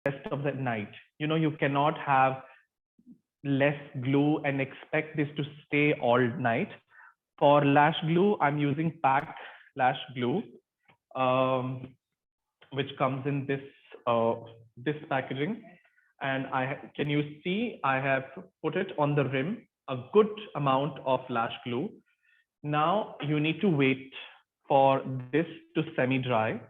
rest of the night. You know, you cannot have less glue and expect this to stay all night. For lash glue, I'm using packed lash glue, um, which comes in this packaging. And can you see I have put it on the rim, a good amount of lash glue. Now you need to wait for this to semi-dry.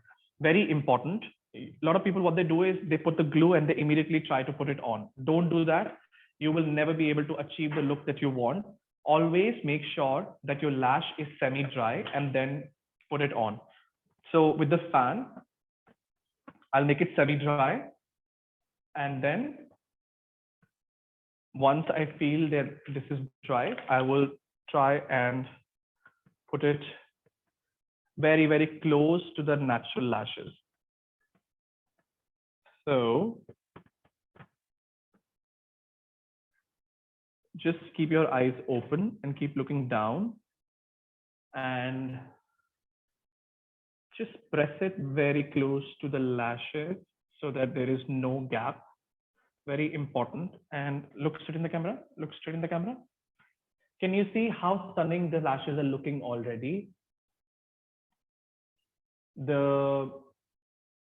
Very important. A lot of people, what they do is they put the glue and they immediately try to put it on. Don't do that. You will never be able to achieve the look that you want. Always make sure that your lash is semi-dry and then put it on. So with the fan, I'll make it semi-dry. And then once I feel that this is dry, I will try and put it very, very close to the natural lashes. So just keep your eyes open and keep looking down and just press it very close to the lashes so that there is no gap. Very important. And look straight in the camera. Look straight in the camera. Can you see how stunning the lashes are looking already? The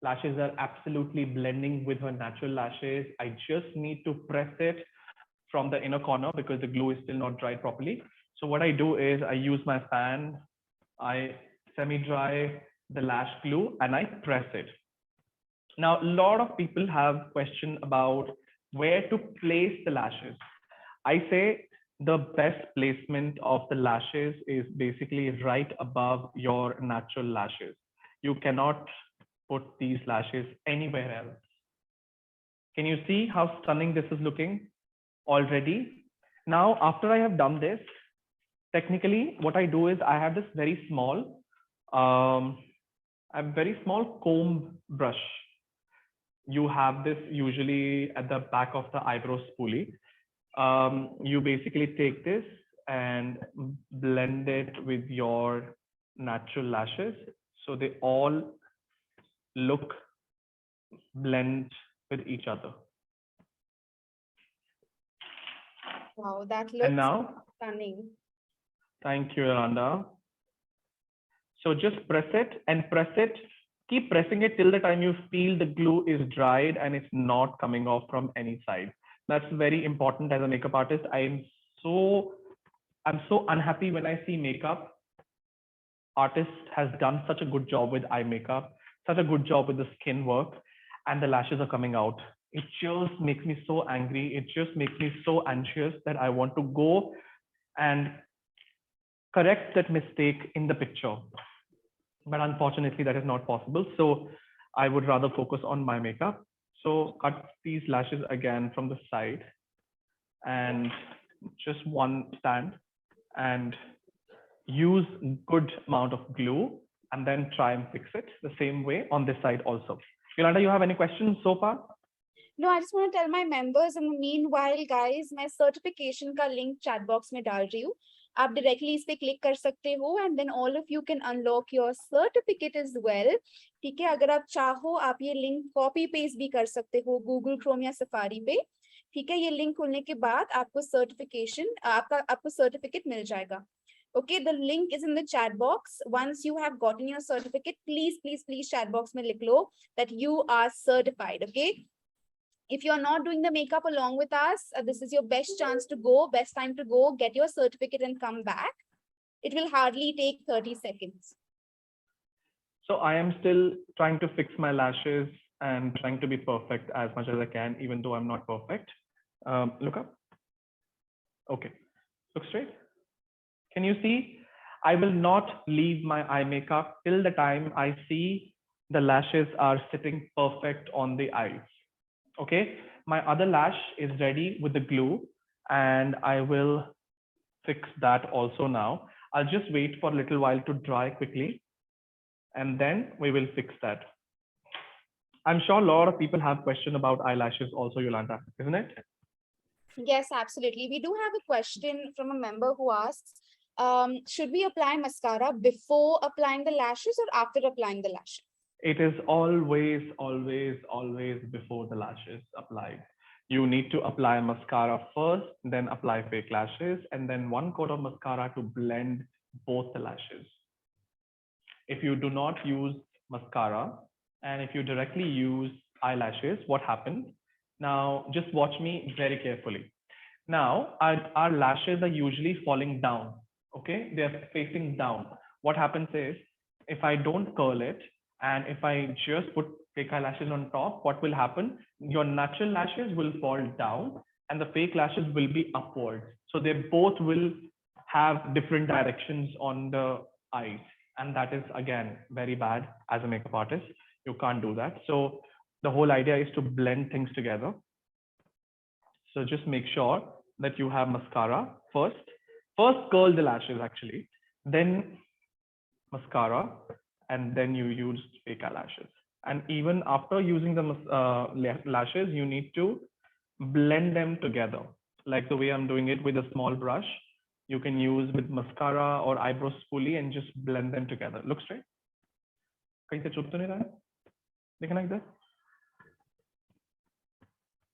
lashes are absolutely blending with her natural lashes. I just need to press it from the inner corner because the glue is still not dried properly. So what I do is I use my fan, I semi-dry the lash glue and I press it. Now, a lot of people have question about where to place the lashes. I say the best placement of the lashes is basically right above your natural lashes. You cannot put these lashes anywhere else. Can you see how stunning this is looking already? Now, after I have done this, technically what I do is I have this very small, a very small comb brush. You have this usually at the back of the eyebrow spoolie. You basically take this and blend it with your natural lashes. So they all look blend with each other. Wow, that looks And now, stunning. thank you, Yolanda. So just press it and press it. Keep pressing it till the time you feel the glue is dried and it's not coming off from any side. That's very important as a makeup artist. I'm so unhappy when I see makeup artist has done such a good job with eye makeup, such a good job with the skin work, and the lashes are coming out. It just makes me so angry. It just makes me so anxious that I want to go and correct that mistake in the picture. But unfortunately, that is not possible. So I would rather focus on my makeup. So cut these lashes again from the side and just one stand and use good amount of glue and then try and fix it the same way on this side also. Yolanda, you have any questions so far? No, I just want to tell my members in the meanwhile, guys, मैं certification का link chat box में डाल रही हूँ. आप directly इस पे click कर सकते हो and then all of you can unlock your certificate as well. ठीक है, अगर आप चाहो आप ये link copy paste भी कर सकते हो Google Chrome या Safari पे. ठीक है, ये link खुलने के बाद आपको certification आपको certificate मिल जाएगा. Okay, the link is in the chat box. Once you have gotten your certificate, please chat box में लिख लो that you are certified. Okay. If you're not doing the makeup along with us, this is your best chance to go, best time to go, get your certificate and come back. It will hardly take 30 seconds. So I am still trying to fix my lashes and trying to be perfect as much as I can, even though I'm not perfect. Look up. Okay, look straight. Can you see? I will not leave my eye makeup till the time I see the lashes are sitting perfect on the eyes. Okay, my other lash is ready with the glue and I will fix that also now. I'll just wait for a little while to dry quickly and then we will fix that. I'm sure a lot of people have questions about eyelashes also, Yolanda, isn't it? Yes, absolutely. We do have a question from a member who asks, should we apply mascara before applying the lashes or after applying the lashes? It is always, always, always before the lashes applied. You need to apply mascara first, then apply fake lashes, and then one coat of mascara to blend both the lashes. If you do not use mascara and if you directly use eyelashes, what happens? Now, just watch me very carefully. Now, our lashes are usually falling down. Okay, they're facing down. What happens is, if I don't curl it and if I just put fake eyelashes on top, what will happen? Your natural lashes will fall down and the fake lashes will be upwards. So they both will have different directions on the eyes. And that is, again, very bad as a makeup artist. You can't do that. So the whole idea is to blend things together. So just make sure that you have mascara first. First curl the lashes actually, then mascara, and then you use fake eyelashes. And even after using the lashes, you need to blend them together. Like the way I'm doing it with a small brush, you can use with mascara or eyebrow spoolie and just blend them together. Look straight. कहीं से चुप तो नहीं रहा है? देखना इधर.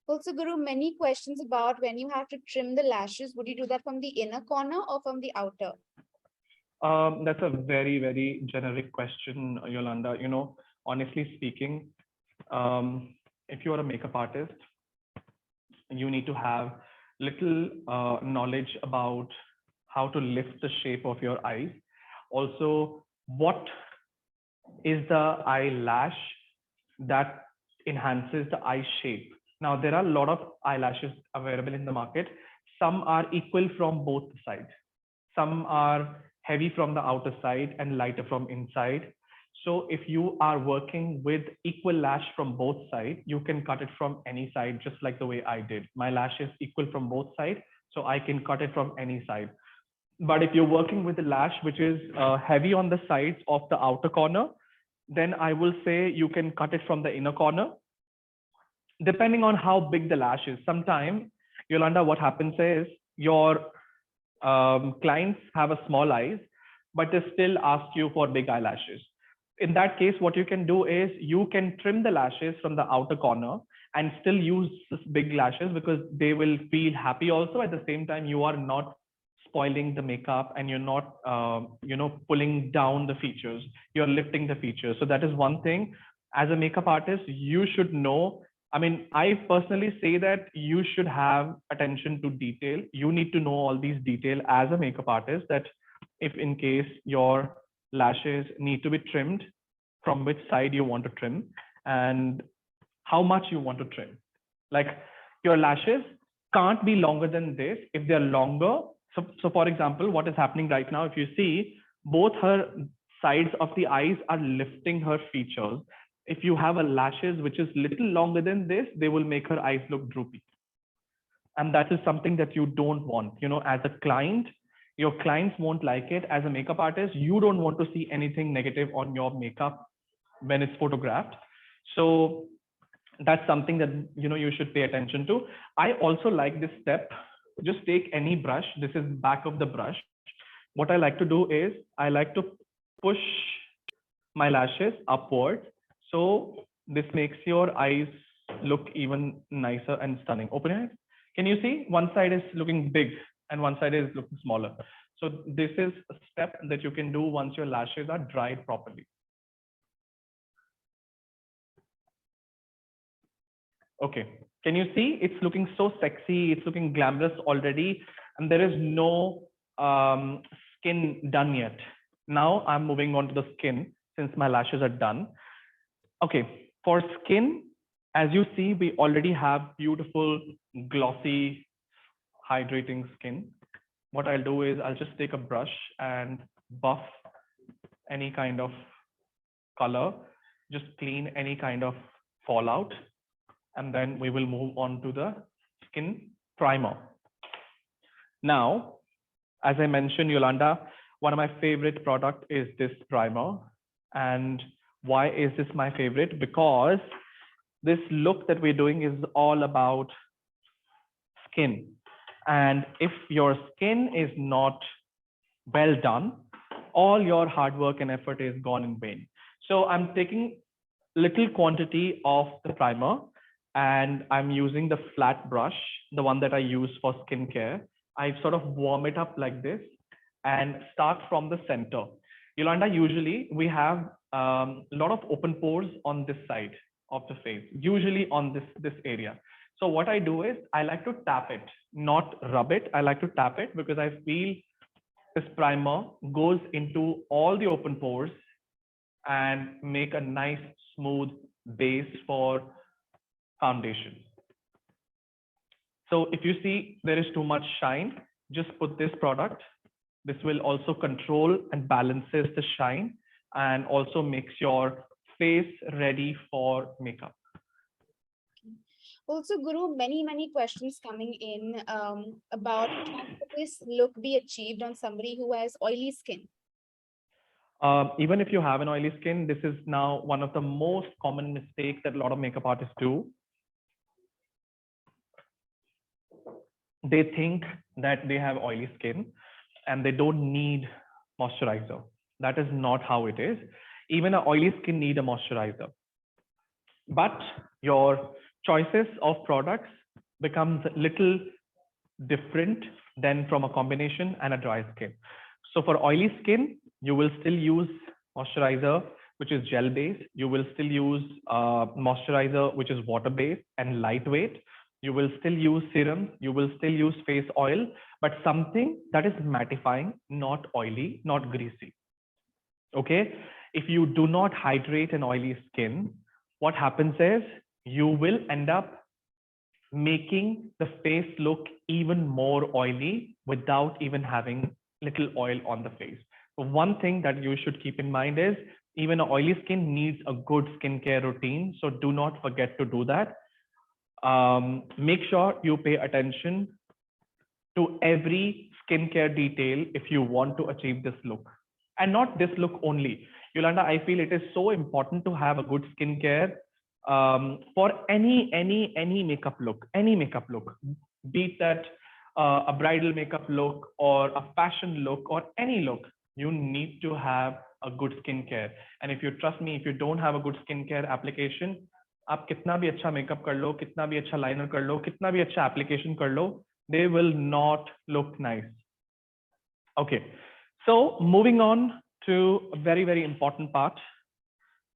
Also, Guru, many questions about when you have to trim the lashes. Would you do that from the inner corner or from the outer? That's a very, very generic question, Yolanda. You know, honestly speaking, if you are a makeup artist, you need to have little knowledge about how to lift the shape of your eyes. Also, what is the eyelash that enhances the eye shape? Now, there are a lot of eyelashes available in the market. Some are equal from both sides. Some are heavy from the outer side and lighter from inside. So if you are working with equal lash from both sides, you can cut it from any side, just like the way I did. My lash is equal from both sides, so I can cut it from any side. But if you're working with a lash which is heavy on the sides of the outer corner, then I will say you can cut it from the inner corner, depending on how big the lash is. Sometimes, Yolanda, what happens is your clients have a small eyes, but they still ask you for big eyelashes. In that case, what you can do is you can trim the lashes from the outer corner and still use big lashes because they will feel happy also. At the same time, you are not spoiling the makeup and you're not, pulling down the features. You're lifting the features. So that is one thing. As a makeup artist, you should know. I mean, I personally say that you should have attention to detail. You need to know all these detail as a makeup artist, that if in case your lashes need to be trimmed, from which side you want to trim and how much you want to trim. Like your lashes can't be longer than this. If they're longer, so for example, what is happening right now, if you see, both her sides of the eyes are lifting her features. If you have a lashes which is little longer than this, they will make her eyes look droopy. And that is something that you don't want. You know, as a client, your clients won't like it. As a makeup artist, you don't want to see anything negative on your makeup when it's photographed. So that's something that you should pay attention to. I also like this step. Just take any brush. This is back of the brush. What I like to do is I like to push my lashes upwards. So this makes your eyes look even nicer and stunning. Open your eyes. Can you see? One side is looking big and one side is looking smaller. So this is a step that you can do once your lashes are dried properly. Okay. Can you see? It's looking so sexy. It's looking glamorous already. And there is no skin done yet. Now I'm moving on to the skin since my lashes are done. Okay. For skin, as you see, we already have beautiful, glossy, hydrating skin. What I'll do is I'll just take a brush and buff any kind of color, just clean any kind of fallout. And then we will move on to the skin primer. Now, as I mentioned, Yolanda, one of my favorite product is this primer. And why is this my favorite? Because this look that we're doing is all about skin. And if your skin is not well done, all your hard work and effort is gone in vain. So I'm taking little quantity of the primer, and I'm using the flat brush, the one that I use for skincare. I sort of warm it up like this and start from the center. Yolanda, usually we have a lot of open pores on this side of the face, usually on this area. So what I do is I like to tap it, not rub it. I like to tap it because I feel this primer goes into all the open pores and make a nice smooth base for foundation. So if you see there is too much shine, just put this product. This will also control and balances the shine and also makes your face ready for makeup. Also, Guru, many questions coming in about can this look be achieved on somebody who has oily skin? Even if you have an oily skin, this is now one of the most common mistakes that a lot of makeup artists do. They think that they have oily skin and they don't need moisturizer. That is not how it is. Even an oily skin need a moisturizer. But your choices of products becomes little different than from a combination and a dry skin. So for oily skin, you will still use moisturizer, which is gel based. You will still use moisturizer, which is water based and lightweight. You will still use serum. You will still use face oil, but something that is mattifying, not oily, not greasy. Okay. If you do not hydrate an oily skin, what happens is you will end up making the face look even more oily without even having little oil on the face. So one thing that you should keep in mind is even an oily skin needs a good skincare routine. So do not forget to do that. Make sure you pay attention to every skincare detail if you want to achieve this look. And not this look only. Yolanda, I feel it is so important to have a good skincare for any makeup look, be it that a bridal makeup look or a fashion look or any look, you need to have a good skincare. And if you trust me, if you don't have a good skincare application, आप कितना भी अच्छा makeup कर लो, कितना भी अच्छा liner कर लो, कितना भी अच्छा एप्लीकेशन कर लो, they will not look nice. Okay, so moving on to a very important part,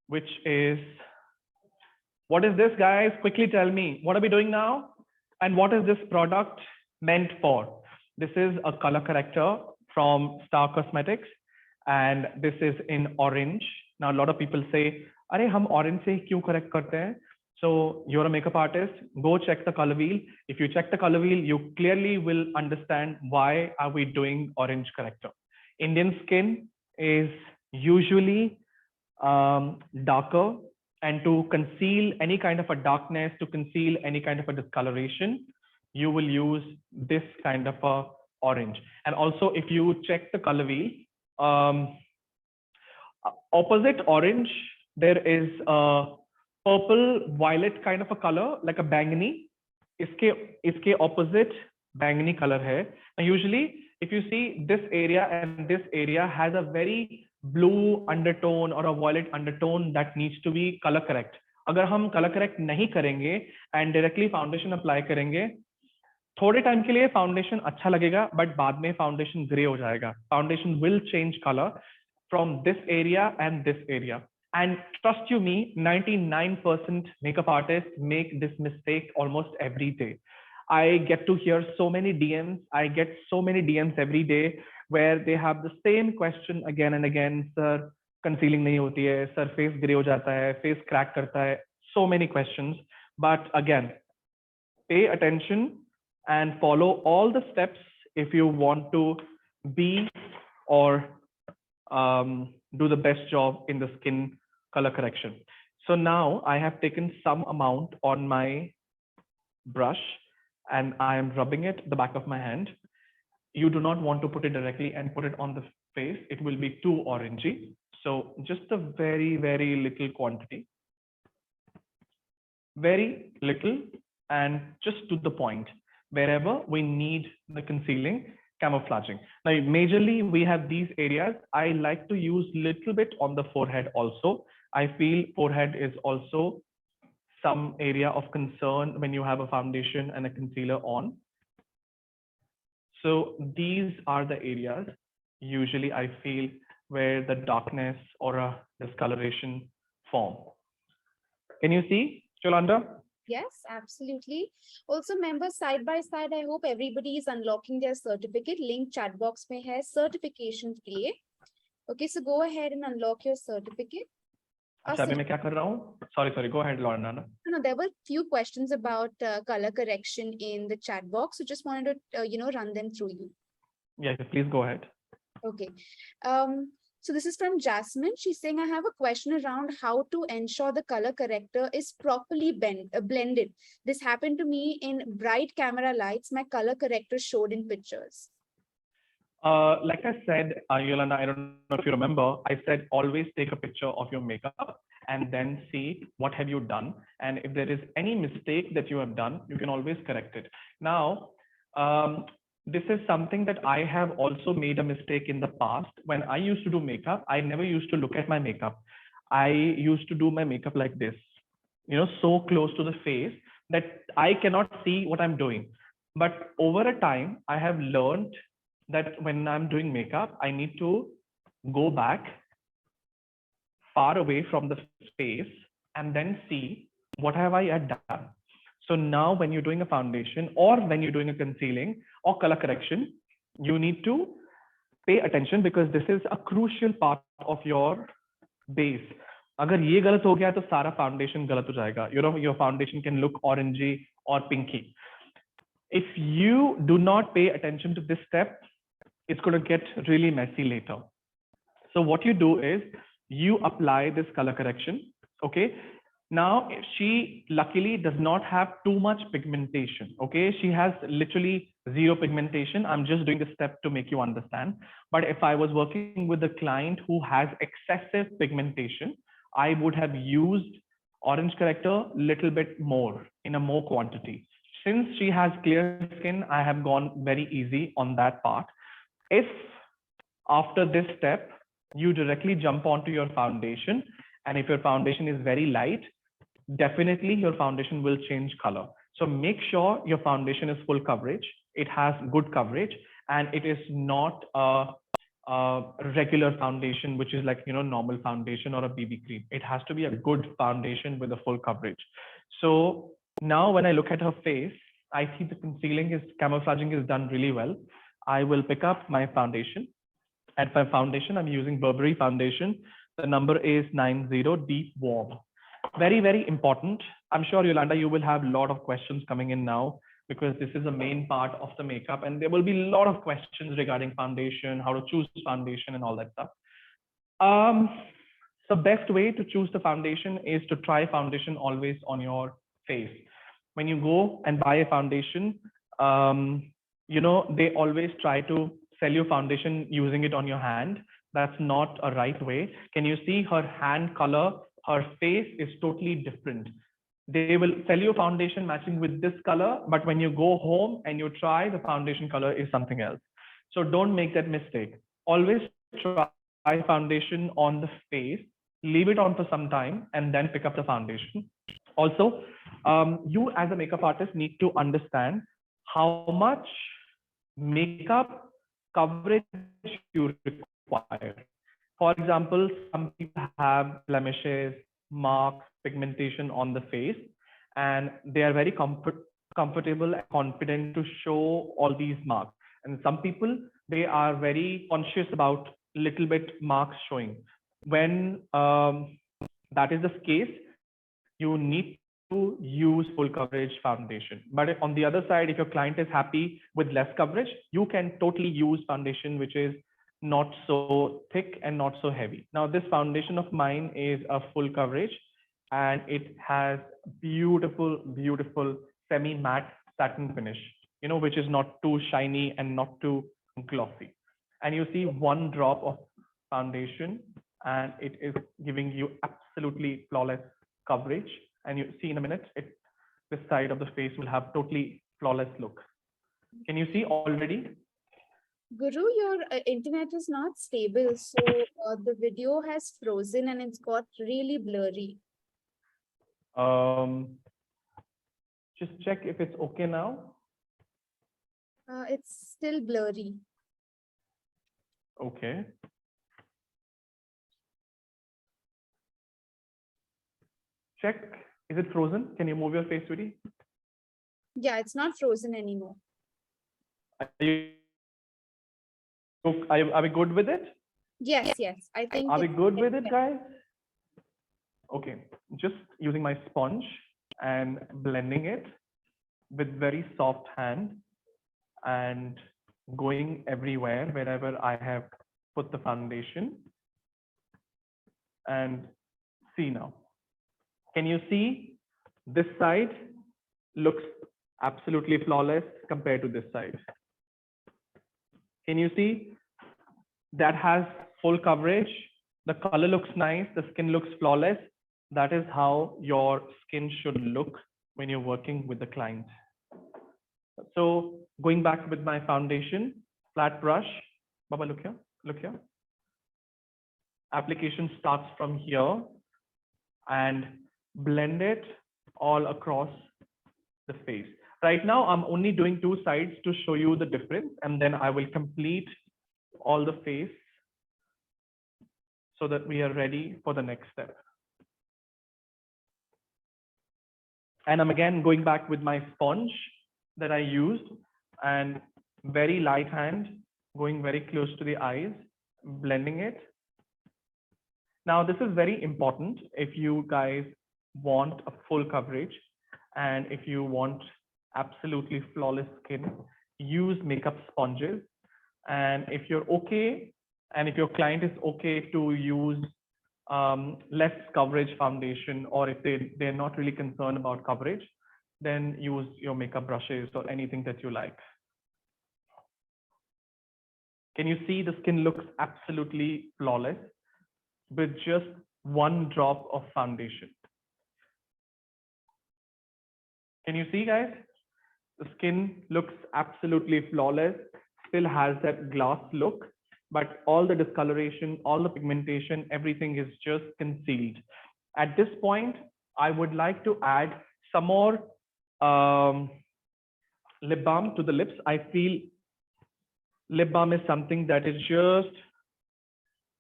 which is, what is this, guys? Quickly tell me, what are we doing now? And what is this product meant for? This is a color corrector from Star Cosmetics, and this is in orange. Now, a lot of people say, "Arey, hum orange se kyun correct karte hain?" So you're a makeup artist, go check the color wheel. If you check the color wheel, you clearly will understand why are we doing orange corrector. Indian skin is usually darker, and to conceal any kind of a darkness, to conceal any kind of a discoloration, you will use this kind of a orange. And also, if you check the color wheel, opposite orange, there is a purple violet kind of a color, like a bangani. Iske opposite bangani color hai. Now, usually, if you see this area and this area has a very blue undertone or a violet undertone that needs to be color correct. अगर हम color correct नहीं करेंगे and directly foundation apply करेंगे, थोड़े time के लिए foundation अच्छा लगेगा, बट बाद में फाउंडेशन ग्रे हो जाएगा. Foundation will change colour from this area and this area. And trust you me, 99% makeup artists make this mistake almost every day. I get to hear so many DMs. I get so many DMs every day where they have the same question again and again. Sir, concealing nahi hoti hai. Sir, face gray ho jata hai. Face crack karta hai. So many questions. But again, pay attention and follow all the steps if you want to be or do the best job in the skin color correction. So now I have taken some amount on my brush and I am rubbing it the back of my hand. You do not want to put it directly and put it on the face. It will be too orangey. So just a very little quantity. Very little and just to the point. Wherever we need the concealing, camouflaging. Now, majorly we have these areas. I like to use little bit on the forehead also. I feel forehead is also some area of concern when you have a foundation and a concealer on. So these are the areas usually I feel where the darkness or a discoloration form. Can you see, Yolanda? Yes, absolutely. Also, members, side by side, I hope everybody is unlocking their certificate. Link chat box में है certification के लिए. Okay, so go ahead and unlock your certificate. अच्छा अभी मैं क्या कर रहा हूँ? Sorry, go ahead, Lorna. No, there were few questions about color correction in the chat box. So just wanted to, run them through you. Yes, please go ahead. Okay. So this is from Jasmine. She's saying, I have a question around how to ensure the color corrector is properly blended. This happened to me in bright camera lights. My color corrector showed in pictures. Like I said, Yolanda, I don't know if you remember, I said always take a picture of your makeup and then see what have you done. And if there is any mistake that you have done, you can always correct it. Now, this is something that I have also made a mistake in the past. When I used to do makeup, I never used to look at my makeup. I used to do my makeup like this, so close to the face that I cannot see what I'm doing. But over a time, I have learned that when I'm doing makeup, I need to go back far away from the face and then see what have I done. So now when you're doing a foundation or when you're doing a concealing or color correction, you need to pay attention because this is a crucial part of your base. अगर ये गलत हो गया तो सारा foundation गलत हो जाएगा. Your foundation can look orangey or pinky. If you do not pay attention to this step, it's going to get really messy later. So what you do is you apply this color correction. Okay. Now she luckily does not have too much pigmentation. Okay. She has literally zero pigmentation. I'm just doing this step to make you understand. But if I was working with a client who has excessive pigmentation, I would have used orange corrector little bit more in a more quantity. Since she has clear skin, I have gone very easy on that part. If after this step, you directly jump onto your foundation, and if your foundation is very light, definitely your foundation will change color. So make sure your foundation is full coverage. It has good coverage, and it is not a regular foundation, which is like, normal foundation or a BB cream. It has to be a good foundation with a full coverage. So now when I look at her face, I see the camouflaging is done really well. I will pick up my foundation. And for foundation, I'm using Burberry foundation. The number is 90 Deep Warm. Very, very important. I'm sure, Yolanda, you will have a lot of questions coming in now because this is a main part of the makeup. And there will be a lot of questions regarding foundation, how to choose foundation and all that stuff. The best way to choose the foundation is to try foundation always on your face. When you go and buy a foundation, they always try to sell you foundation using it on your hand. That's not a right way. Can you see her hand color? Her face is totally different. They will sell you foundation matching with this color, but when you go home and you try, the foundation color is something else. So don't make that mistake. Always try foundation on the face, leave it on for some time, and then pick up the foundation. Also, you as a makeup artist need to understand how much makeup coverage you require. For example, some people have blemishes, marks, pigmentation on the face, and they are very comfortable and confident to show all these marks. And some people, they are very conscious about little bit marks showing. When that is the case, you need to use full coverage foundation. But on the other side, if your client is happy with less coverage, you can totally use foundation which is not so thick and not so heavy. Now this foundation of mine is a full coverage and it has beautiful, beautiful semi-matte satin finish, which is not too shiny and not too glossy. And you see one drop of foundation and it is giving you absolutely flawless coverage. And you see in a minute, this side of the face will have totally flawless look. Can you see already? Guru, your internet is not stable, so the video has frozen and it's got really blurry. Um, just check if it's okay now. It's still blurry. Okay. Check. Is it frozen? Can you move your face, sweetie? Yeah, it's not frozen anymore. Are we good with it? Yes, yes. I think Are we it's good getting with it, better. guys? Okay. Just using my sponge and blending it with very soft hand and going everywhere wherever I have put the foundation. And see now. Can you see this side looks absolutely flawless compared to this side? Can you see that has full coverage? The color looks nice, the skin looks flawless. That is how your skin should look when you're working with the client. So going back with my foundation, flat brush. Baba, look here, look here. Application starts from here and blend it all across the face. Right now, I'm only doing two sides to show you the difference, and then I will complete all the face so that we are ready for the next step. And I'm again going back with my sponge that I used and very light hand, going very close to the eyes, blending it. Now, this is very important if you guys want a full coverage and if you want absolutely flawless skin, use makeup sponges. And if you're okay, and if your client is okay to use less coverage foundation, or if they're not really concerned about coverage, then use your makeup brushes or anything that you like. Can you see the skin looks absolutely flawless with just one drop of foundation? Can you see, guys? The skin looks absolutely flawless, still has that glass look, but all the discoloration, all the pigmentation, everything is just concealed. At this point, I would like to add some more lip balm to the lips. I feel lip balm is something that is just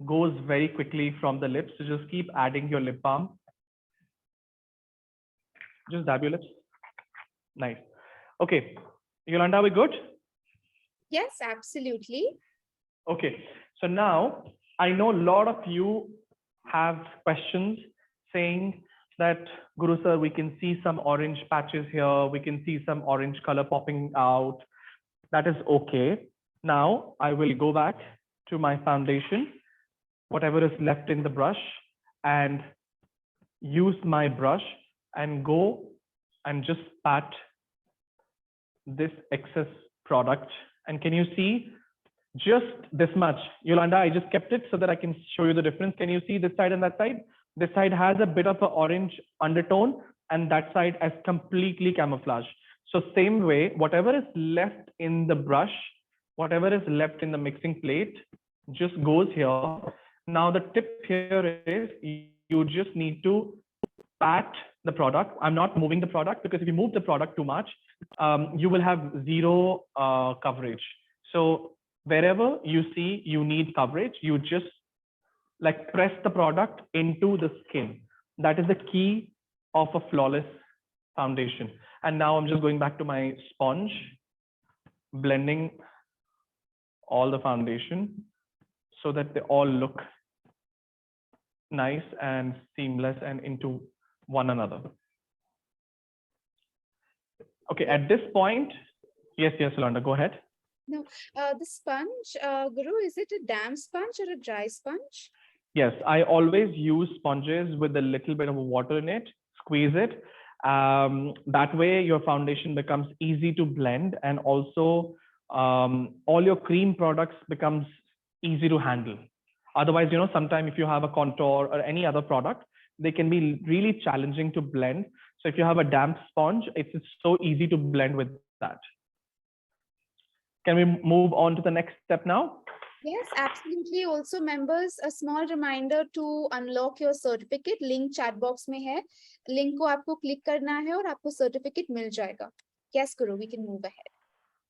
goes very quickly from the lips. So just keep adding your lip balm. Just dab your lips. Nice. Okay, Yolanda, are we good? Yes, absolutely. Okay, so now I know a lot of you have questions saying that, Guru sir, we can see some orange patches here, we can see some orange color popping out. That is okay. Now I will go back to my foundation, whatever is left in the brush, and use my brush and go and just pat this excess product. And can you see just this much? Yolanda, I just kept it so that I can show you the difference. Can you see this side and that side? This side has a bit of an orange undertone and that side is completely camouflage. So same way, whatever is left in the brush, whatever is left in the mixing plate just goes here. Now the tip here is you just need to pat the product. I'm not moving the product because if you move the product too much, you will have zero coverage. So wherever you see you need coverage, you just like press the product into the skin. That is the key of a flawless foundation. And now I'm just going back to my sponge, blending all the foundation so that they all look nice and seamless and into one another. Okay, at this point, yes, Yolanda, go ahead. No, the sponge, Guru, is it a damp sponge or a dry sponge? Yes, I always use sponges with a little bit of water in it, squeeze it. That way your foundation becomes easy to blend, and also all your cream products becomes easy to handle. Otherwise, you know, sometimes if you have a contour or any other product, they can be really challenging to blend. So if you have a damp sponge, it's so easy to blend with that. Can we move on to the next step now? Yes, absolutely. Also, members, a small reminder to unlock your certificate. Link chat box में है. Link को आपको click करना है और आपको certificate मिल जाएगा. Yes, Guru, we can move ahead.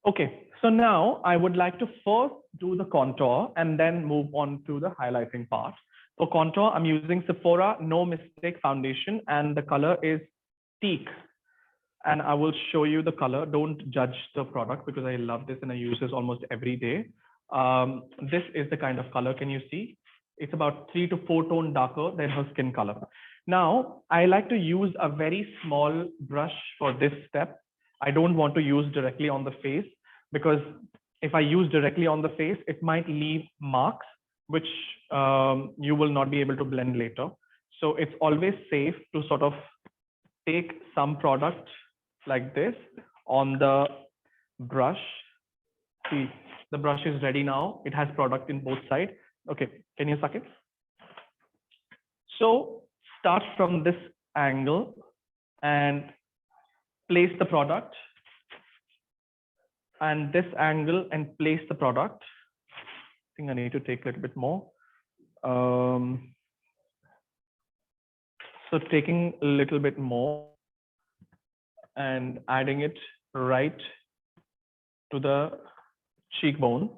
Okay, so now I would like to first do the contour and then move on to the highlighting part. For contour, I'm using Sephora No Mistake foundation and the color is teak. And I will show you the color. Don't judge the product because I love this and I use this almost every day. This is the kind of color, can you see? It's about 3 to 4 tone darker than her skin color. Now, I like to use a very small brush for this step. I don't want to use directly on the face because if I use directly on the face, it might leave marks, which you will not be able to blend later. So it's always safe to sort of take some product like this on the brush. See, the brush is ready now. It has product in both sides. Okay, can you suck it? So start from this angle and place the product, and this angle and place the product. I think I need to take a little bit more. So taking a little bit more and adding it right to the cheekbone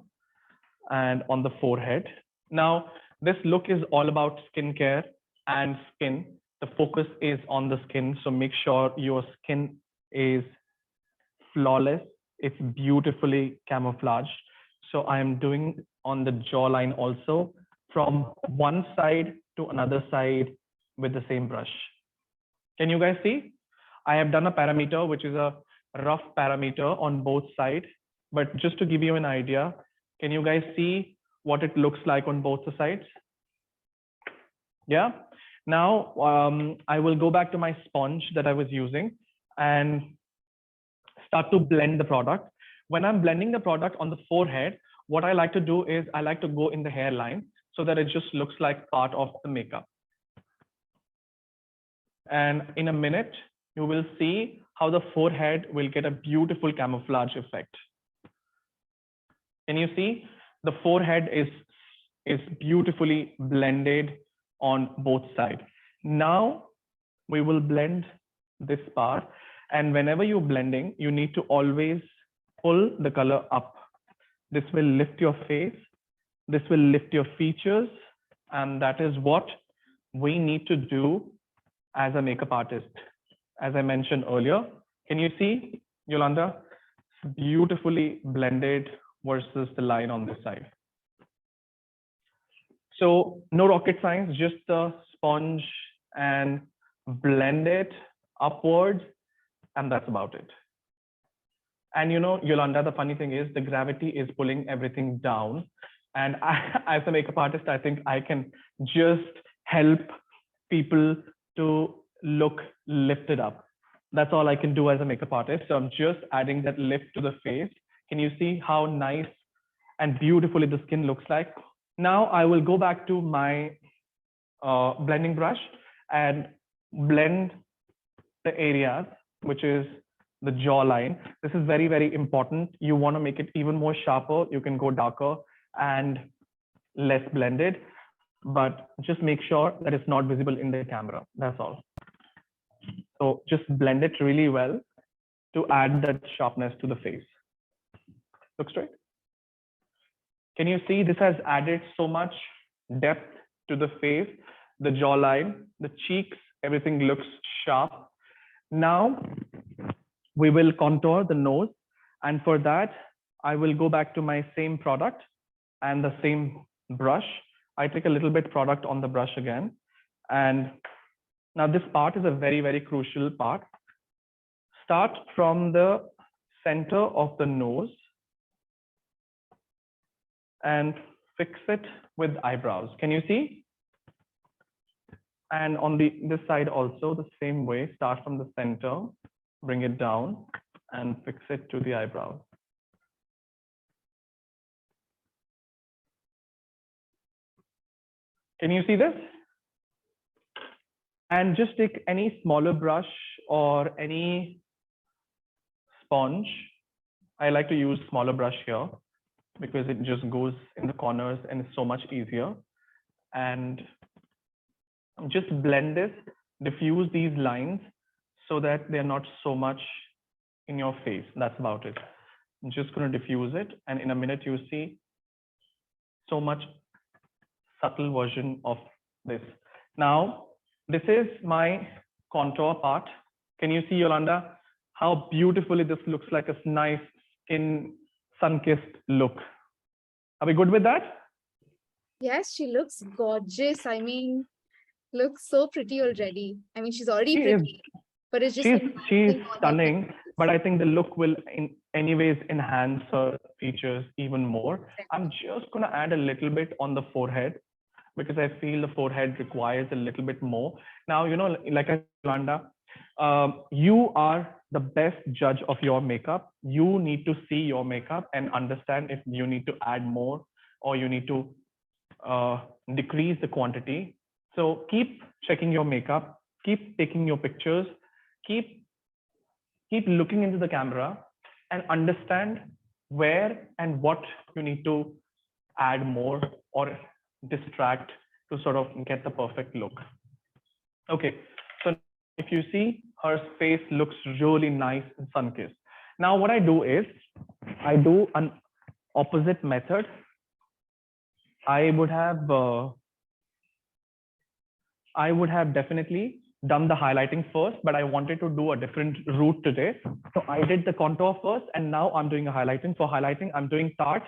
and on the forehead. Now, this look is all about skincare and skin. The focus is on the skin. So make sure your skin is flawless. It's beautifully camouflaged. So I am doing on the jawline also from one side to another side with the same brush. Can you guys see? I have done a parameter, which is a rough parameter on both sides. But just to give you an idea, can you guys see what it looks like on both the sides? Yeah. Now I will go back to my sponge that I was using and start to blend the product. When I'm blending the product on the forehead, what I like to do is I like to go in the hairline so that it just looks like part of the makeup. And in a minute, you will see how the forehead will get a beautiful camouflage effect. Can you see? The forehead is beautifully blended on both sides. Now we will blend this part. And whenever you're blending, you need to always pull the color up. This will lift your face. This will lift your features. And that is what we need to do as a makeup artist. As I mentioned earlier, can you see, Yolanda? Beautifully blended versus the line on this side. So no rocket science, just the sponge and blend it upwards, and that's about it. And you know, Yolanda, the funny thing is the gravity is pulling everything down. And as a makeup artist, I think I can just help people to look lifted up. That's all I can do as a makeup artist. So I'm just adding that lift to the face. Can you see how nice and beautifully the skin looks like? Now I will go back to my blending brush and blend the areas, which is the jawline. This is very, very important. You want to make it even more sharper. You can go darker and less blended, but just make sure that it's not visible in the camera. That's all. So just blend it really well to add that sharpness to the face. Look straight. Can you see this has added so much depth to the face, the jawline, the cheeks, everything looks sharp. Now we will contour the nose. And for that, I will go back to my same product and the same brush. I take a little bit product on the brush again. And now this part is a very, very crucial part. Start from the center of the nose and fix it with eyebrows. Can you see? And on this side also the same way, start from the center, bring it down and fix it to the eyebrows. Can you see this? And just take any smaller brush or any sponge I like to use smaller brush here because it just goes in the corners and it's so much easier. And just blend this, diffuse these lines so that they're not so much in your face. That's about it. I'm just going to diffuse it. And in a minute, you see so much subtle version of this. Now, this is my contour part. Can you see, Yolanda, how beautifully this looks like a nice skin sun-kissed look? Are we good with that? Yes, she looks gorgeous. I mean, looks so pretty already. I mean, she's already She is, pretty, but it's just she's enhancing on her stunning, face. but I think the look will in anyways enhance her features even more. I'm just going to add a little bit on the forehead because I feel the forehead requires a little bit more. Now, you know, like I said, Yolanda, you are the best judge of your makeup. You need to see your makeup and understand if you need to add more or you need to decrease the quantity. So keep checking your makeup, keep taking your pictures, keep looking into the camera and understand where and what you need to add more or distract to sort of get the perfect look. Okay, so if you see, her face looks really nice and sun-kissed. Now what I do is, I do an opposite method. I would have definitely done the highlighting first, but I wanted to do a different route today. So I did the contour first, and now I'm doing a highlighting. For highlighting, I'm doing Tarte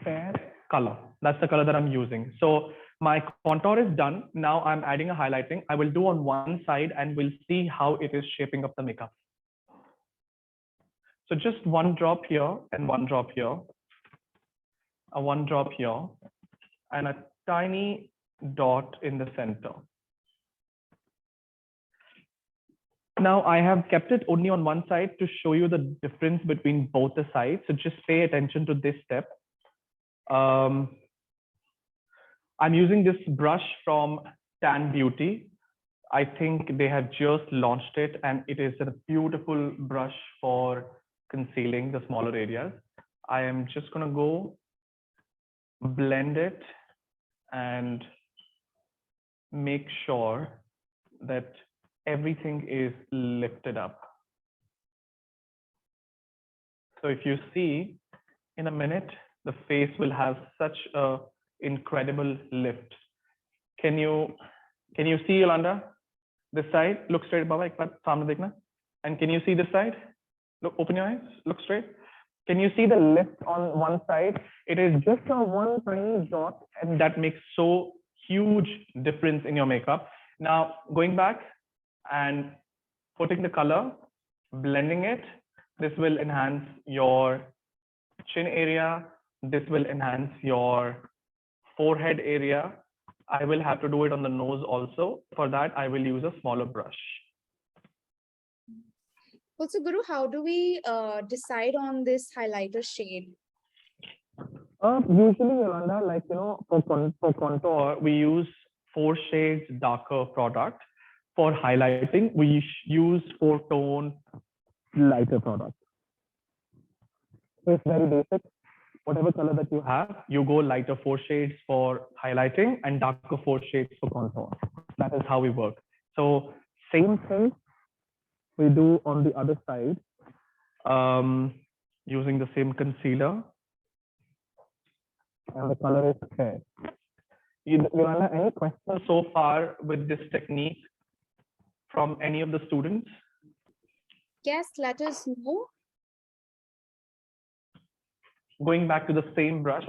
Fair Color. That's the color that I'm using. So my contour is done. Now I'm adding a highlighting. I will do on one side and we'll see how it is shaping up the makeup. So just one drop here and one drop here, a one drop here, and a tiny dot in the center. Now I have kept it only on one side to show you the difference between both the sides. So just pay attention to this step. I'm using this brush from Tan Beauty. I think they have just launched it and it is a beautiful brush for concealing the smaller areas. I am just going to go blend it and make sure that everything is lifted up. So if you see in a minute, the face will have such a incredible lift. Can you see, Yolanda? This side, look straight, Baba, ek baar samne dekhna. And can you see this side? Look, open your eyes, look straight. Can you see the lift on one side? It is just a one tiny dot, and that makes so huge difference in your makeup. Now, going back and putting the color, blending it, this will enhance your chin area. This will enhance your forehead area. I will have to do it on the nose also. For that, I will use a smaller brush. Also, Guru, how do we decide on this highlighter shade? Usually, Yolanda, like, you know, for contour, we use 4 shades darker product. For highlighting, we use 4-tone lighter product. So it's very basic. Whatever color that you have, you go lighter 4 shades for highlighting and darker 4 shades for contour. That is how we work. So same thing we do on the other side, using the same concealer. And the color is fair. Yolanda, any questions so far with this technique from any of the students? Yes, let us know. Going back to the same brush.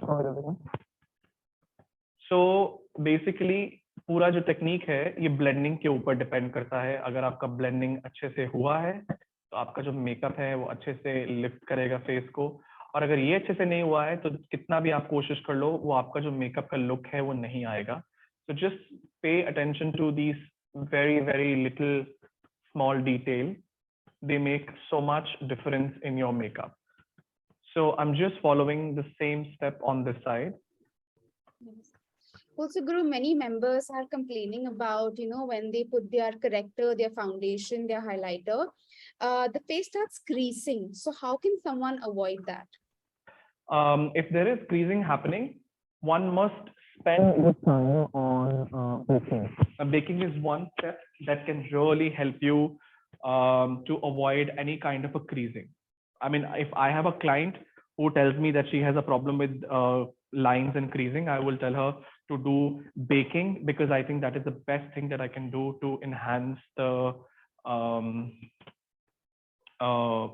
So basically पूरा जो technique है ये blending के ऊपर depend करता है. अगर आपका ब्लेंडिंग अच्छे से हुआ है तो आपका जो मेकअप है वो अच्छे से लिफ्ट करेगा फेस को, और अगर ये अच्छे से नहीं हुआ है तो कितना भी आप कोशिश कर लो वो आपका जो मेकअप का लुक है वो नहीं आएगा. So just pay attention to these very little small detail. They make so much difference in your makeup. So I'm just following the same step on this side. Yes. Also, Guru, many members are complaining about, you know, when they put their corrector, their foundation, their highlighter, the face starts creasing. So how can someone avoid that? If there is creasing happening, one must spend the time on baking. Baking is one step that can really help you to avoid any kind of a creasing. I mean, if I have a client who tells me that she has a problem with lines and creasing, I will tell her to do baking, because I think that is the best thing that I can do to enhance the um, uh,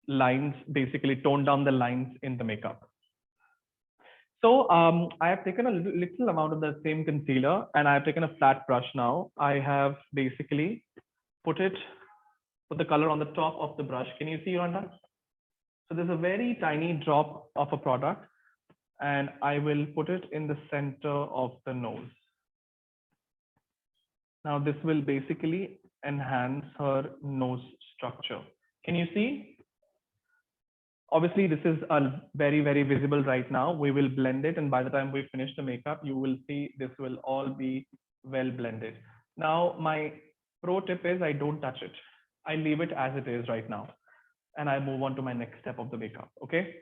lines, basically tone down the lines in the makeup. So I have taken a little amount of the same concealer, and I have taken a flat brush now. I have basically put the color on the top of the brush. Can you see, Rhonda? So there's a very tiny drop of a product, and I will put it in the center of the nose. Now this will basically enhance her nose structure. Can you see? Obviously, this is a very visible right now. We will blend it, and by the time we finish the makeup, you will see this will all be well blended. Now, my pro tip is I don't touch it. I leave it as it is right now, and I move on to my next step of the makeup. Okay.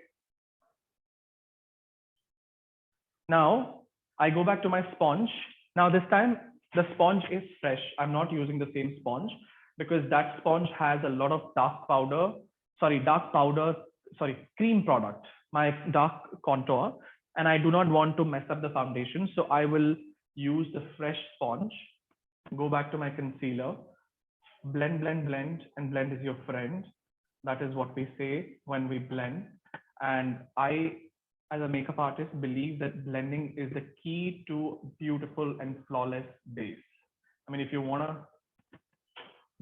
Now, I go back to my sponge. Now, this time the sponge is fresh. I'm not using the same sponge because that sponge has a lot of cream product, my dark contour, and I do not want to mess up the foundation. So I will use the fresh sponge, go back to my concealer, blend, and blend is your friend. That is what we say when we blend. And I, as a makeup artist, believe that blending is the key to beautiful and flawless base. I mean, if you want to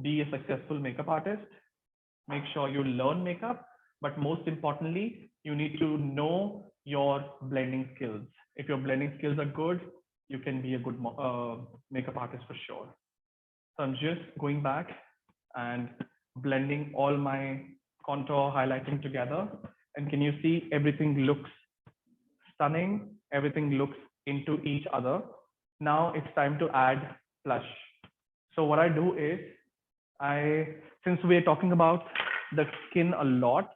be a successful makeup artist, make sure you learn makeup, but most importantly, you need to know your blending skills. If your blending skills are good, you can be a good makeup artist for sure. So I'm just going back and blending all my contour highlighting together. And can you see everything looks stunning? Everything looks into each other. Now it's time to add blush. So what I do is, since we're talking about the skin a lot,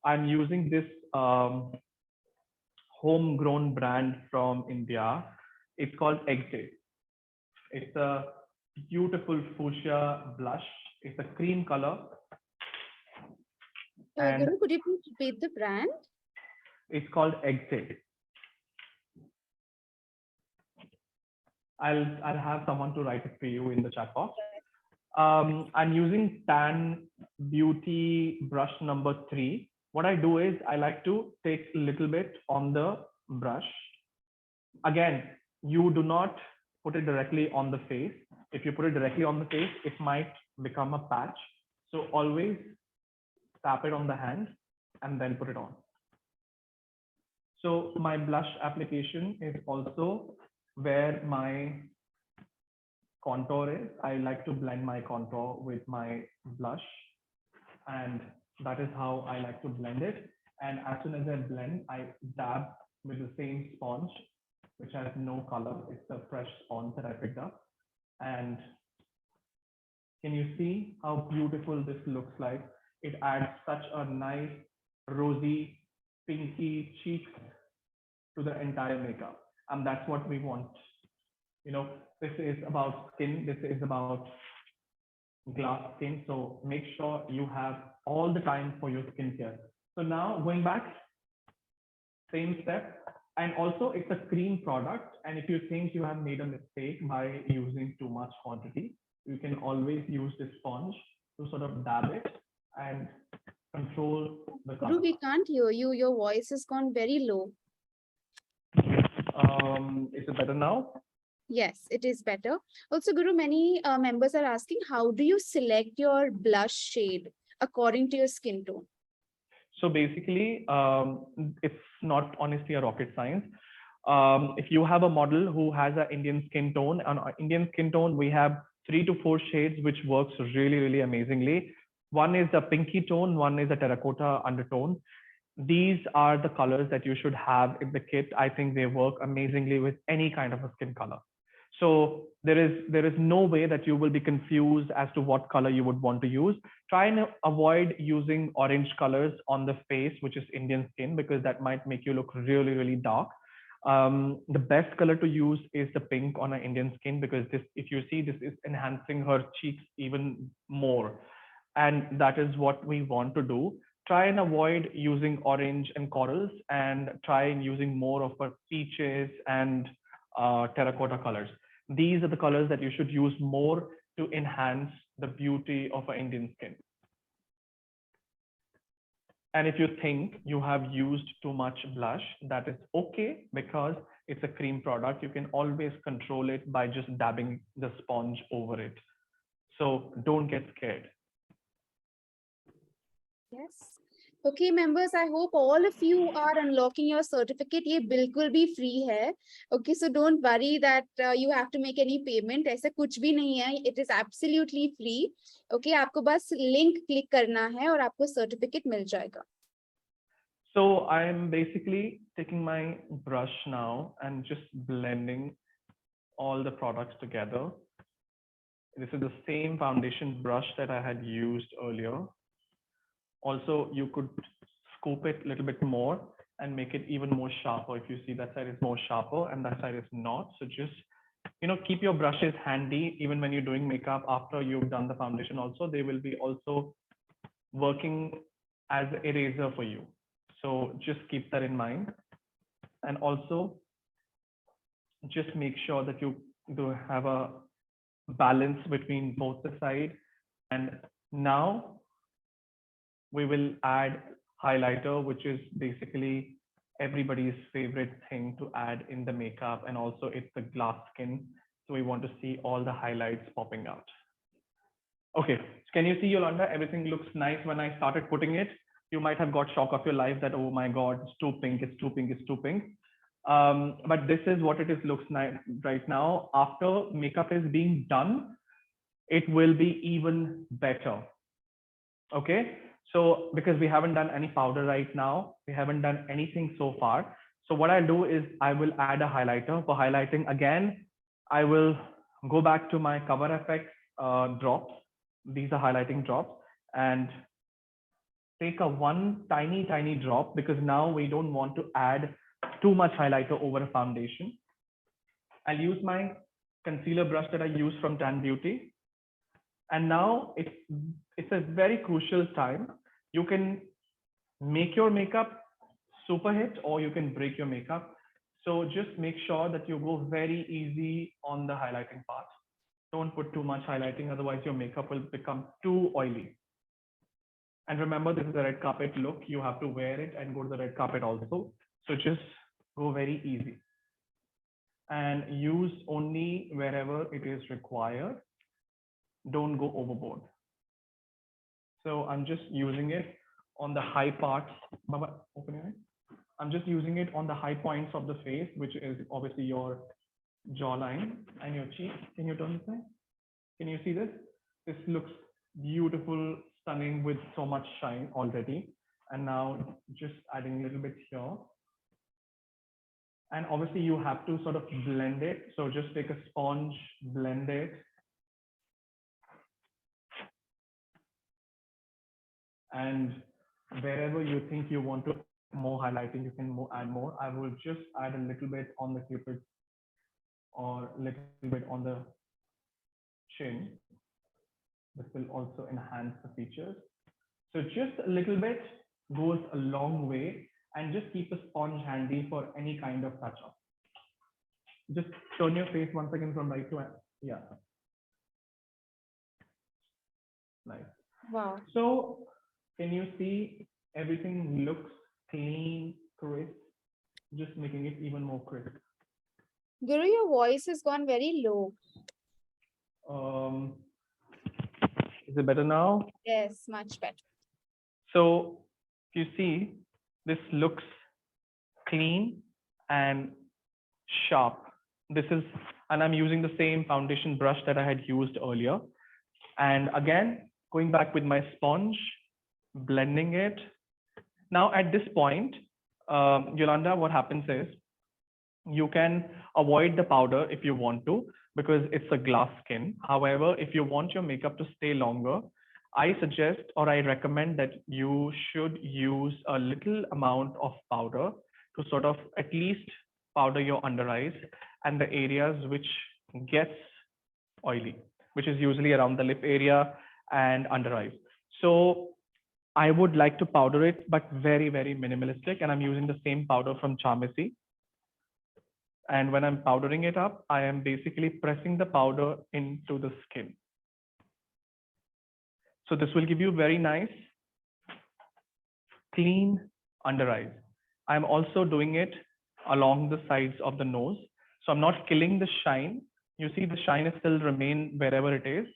I'm using this homegrown brand from India. It's called Exit. It's a beautiful fuchsia blush. It's a cream color. Guru, could you please repeat the brand? It's called Exit. I'll have someone to write it for you in the chat box. I'm using Tan Beauty brush number 3. What I do is I like to take a little bit on the brush. Again, you do not put it directly on the face. If you put it directly on the face, it might become a patch. So always tap it on the hand and then put it on. So my blush application is also where my contour is. I like to blend my contour with my blush, and that is how I like to blend it. And as soon as I blend, I dab with the same sponge, which has no color. It's a fresh sponge that I picked up. And can you see how beautiful this looks like? It adds such a nice rosy, pinky cheeks to the entire makeup. And that's what we want. You know, this is about skin. This is about glass skin. So make sure you have all the time for your skincare. So now going back, same step. And also it's a cream product. And if you think you have made a mistake by using too much quantity, you can always use this sponge to sort of dab it and control the color. Guru, we can't hear you. Your voice has gone very low. Is it better now? Yes, it is better. Also, Guru, many members are asking, how do you select your blush shade according to your skin tone? So basically, it's not honestly a rocket science. If you have a model who has an Indian skin tone, on Indian skin tone, we have 3 to 4 shades, which works really amazingly. One is a pinky tone, one is a terracotta undertone. These are the colors that you should have in the kit. I think they work amazingly with any kind of a skin color. So there is no way that you will be confused as to what color you would want to use. Try and avoid using orange colors on the face, which is Indian skin, because that might make you look really, really dark. The best color to use is the pink on an Indian skin, because this, if you see, this is enhancing her cheeks even more. And that is what we want to do. Try and avoid using orange and corals, and try and using more of a peaches and terracotta colors. These are the colors that you should use more to enhance the beauty of an Indian skin. And if you think you have used too much blush, that is okay, because it's a cream product. You can always control it by just dabbing the sponge over it. So don't get scared. Yes. Okay, members, I hope all of you are unlocking your certificate. ये बिल्कुल भी free है. Okay, so don't worry that you have to make any payment. ऐसा कुछ भी नहीं है. It is absolutely free. Okay, आपको बस link click करना है और आपको certificate मिल जाएगा. So I'm basically taking my brush now and just blending all the products together. This is the same foundation brush that I had used earlier. Also, you could scoop it a little bit more and make it even more sharper. If you see, that side is more sharper and that side is not. So just, keep your brushes handy even when you're doing makeup. After you've done the foundation also, they will be also working as an eraser for you. So just keep that in mind. And also just make sure that you do have a balance between both the side. And now we will add highlighter, which is basically everybody's favorite thing to add in the makeup. And also it's the glass skin. So we want to see all the highlights popping out. Okay, can you see, Yolanda? Everything looks nice when I started putting it. You might have got shock of your life that, oh my God, it's too pink, it's too pink, it's too pink. But this is what it is, looks nice right now. After makeup is being done, it will be even better. Okay, so because we haven't done any powder right now, we haven't done anything so far. So what I'll do is I will add a highlighter. For highlighting again, I will go back to my Cover FX drops. These are highlighting drops, and take a one tiny drop, because now we don't want to add too much highlighter over a foundation. I'll use my concealer brush that I use from Tan Beauty. And now it's a very crucial time. You can make your makeup super hit, or you can break your makeup. So just make sure that you go very easy on the highlighting part. Don't put too much highlighting, otherwise your makeup will become too oily. And remember, this is a red carpet look. You have to wear it and go to the red carpet also. So just go very easy and use only wherever it is required. Don't go overboard. So I'm just using it on the high parts. Baba, open your eye. I'm just using it on the high points of the face, which is obviously your jawline and your cheek. Can you turn this way? Can you see this? This looks beautiful, stunning, with so much shine already. And now just adding a little bit here. And obviously you have to sort of blend it. So just take a sponge, blend it. And wherever you think you want to more highlighting, you can add more. I will just add a little bit on the cupid or a little bit on the chin. This will also enhance the features. So just a little bit goes a long way, and just keep a sponge handy for any kind of touch up. Just turn your face once again from right to left. Yeah. Nice. Wow. So can you see everything looks clean, crisp, just making it even more crisp. Guru, your voice has gone very low. Is it better now? Yes, much better. So you see, this looks clean and sharp. This is, and I'm using the same foundation brush that I had used earlier. And again, going back with my sponge, blending it. Now at this point, Yolanda, what happens is you can avoid the powder if you want to, because it's a glass skin. However, if you want your makeup to stay longer, I suggest or I recommend that you should use a little amount of powder to sort of at least powder your under eyes and the areas which gets oily, which is usually around the lip area and under eyes. So I would like to powder it, but very, very minimalistic. And I'm using the same powder from Charmesi. And when I'm powdering it up, I am basically pressing the powder into the skin. So this will give you very nice, clean under eyes. I'm also doing it along the sides of the nose. So I'm not killing the shine. You see the shine is still remain wherever it is,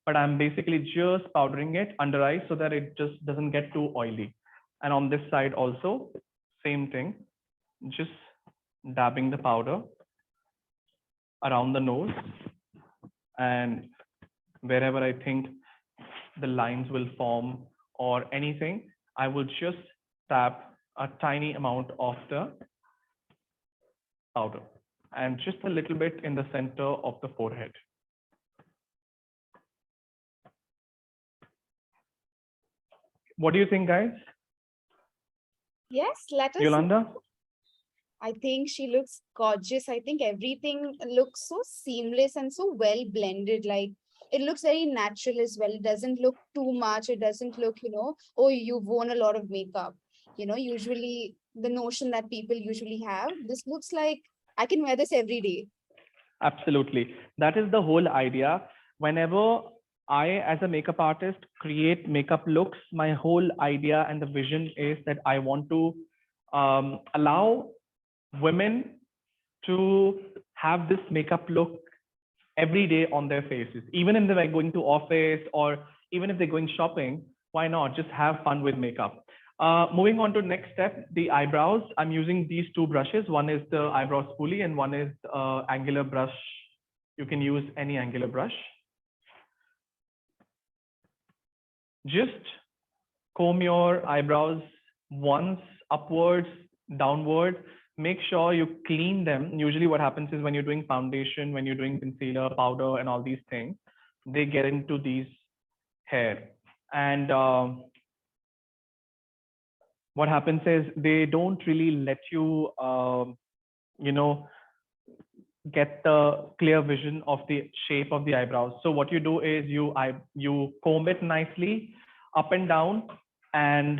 but I'm basically just powdering it under eyes so that it just doesn't get too oily. And on this side also, same thing, just dabbing the powder around the nose and wherever I think the lines will form or anything, I will just tap a tiny amount of the powder and just a little bit in the center of the forehead. What do you think, guys? Yes, let us. Yolanda? I think she looks gorgeous. I think everything looks so seamless and so well blended. Like it looks very natural as well. It doesn't look too much. It doesn't look, oh, you've worn a lot of makeup. Usually the notion that people usually have, this looks like I can wear this every day. Absolutely. That is the whole idea. Whenever I, as a makeup artist, create makeup looks, my whole idea and the vision is that I want to allow women to have this makeup look every day on their faces, even if they're going to office or even if they're going shopping. Why not just have fun with makeup? Moving on to next step, the eyebrows. I'm using these two brushes. One is the eyebrow spoolie and one is angular brush. You can use any angular brush. Just comb your eyebrows once upwards, downward. Make sure you clean them. Usually what happens is when you're doing foundation, when you're doing concealer, powder, and all these things, they get into these hair. And what happens is they don't really let you, get the clear vision of the shape of the eyebrows. So what you do is you comb it nicely up and down and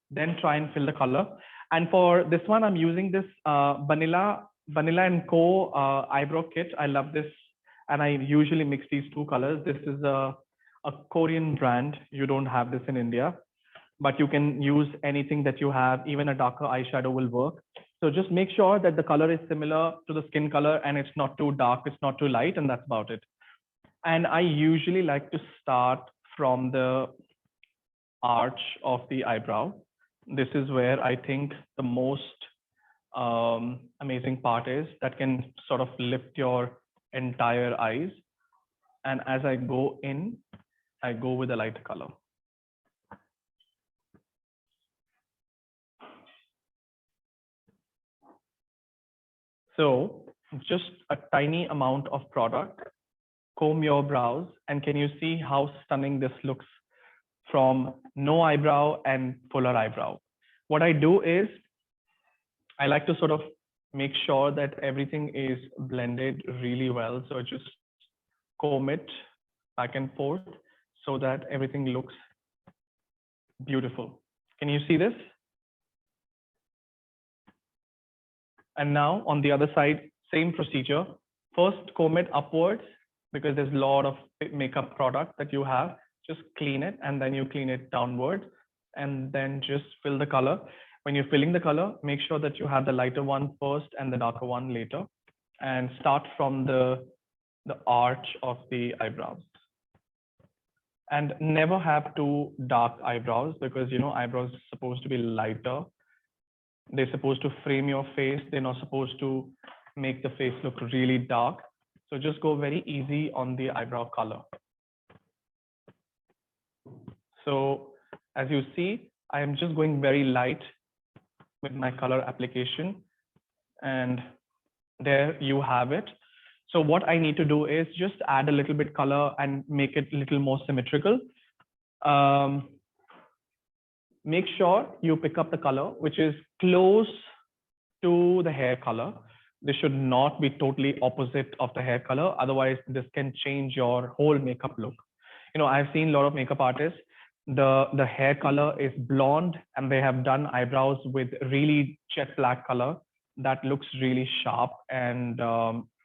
then try and fill the color. And for this one, I'm using this Vanilla and Co eyebrow kit. I love this. And I usually mix these two colors. This is a Korean brand. You don't have this in India, but you can use anything that you have. Even a darker eyeshadow will work. So just make sure that the color is similar to the skin color and it's not too dark, it's not too light, and that's about it. And I usually like to start from the arch of the eyebrow. This is where I think the most amazing part is, that can sort of lift your entire eyes. And as I go in, I go with a lighter color. So just a tiny amount of product, comb your brows, and can you see how stunning this looks from no eyebrow and fuller eyebrow? What I do is I like to sort of make sure that everything is blended really well. So I just comb it back and forth so that everything looks beautiful. Can you see this? And now on the other side, same procedure. First, comb it upwards because there's a lot of makeup product that you have. Just clean it and then you clean it downward and then just fill the color. When you're filling the color, make sure that you have the lighter one first and the darker one later, and start from the arch of the eyebrows. And never have too dark eyebrows because eyebrows are supposed to be lighter. They're supposed to frame your face. They're not supposed to make the face look really dark. So just go very easy on the eyebrow color. So as you see, I am just going very light with my color application. And there you have it. So what I need to do is just add a little bit color and make it a little more symmetrical. Make sure you pick up the color which is close to the hair color. This should not be totally opposite of the hair color. Otherwise, this can change your whole makeup look. You know, I've seen a lot of makeup artists. The hair color is blonde and they have done eyebrows with really jet black color that looks really sharp, and